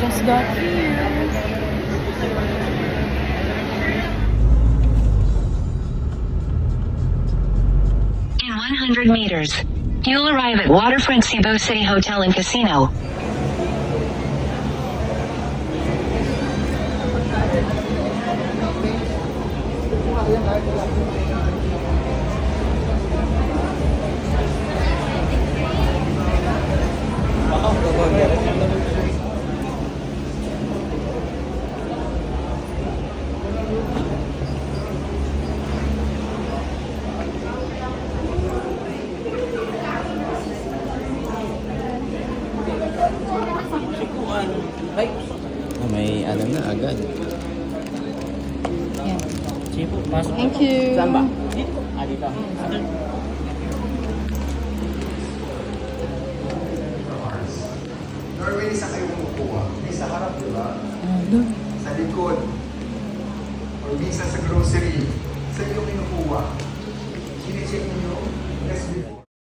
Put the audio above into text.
Just got here. In 100 meters, you'll arrive at Waterfront Cebu City Hotel and Casino. May ano na agad. Yan. Sipo, pasok. Thank you. Saan ba? Dito. Dito. Normally, sa kayo kumukuha? May sa harap, di ba? Sa likod. Or minsan sa grocery. Sa iyo kinukuha. Sinecheck nyo. Yes, before.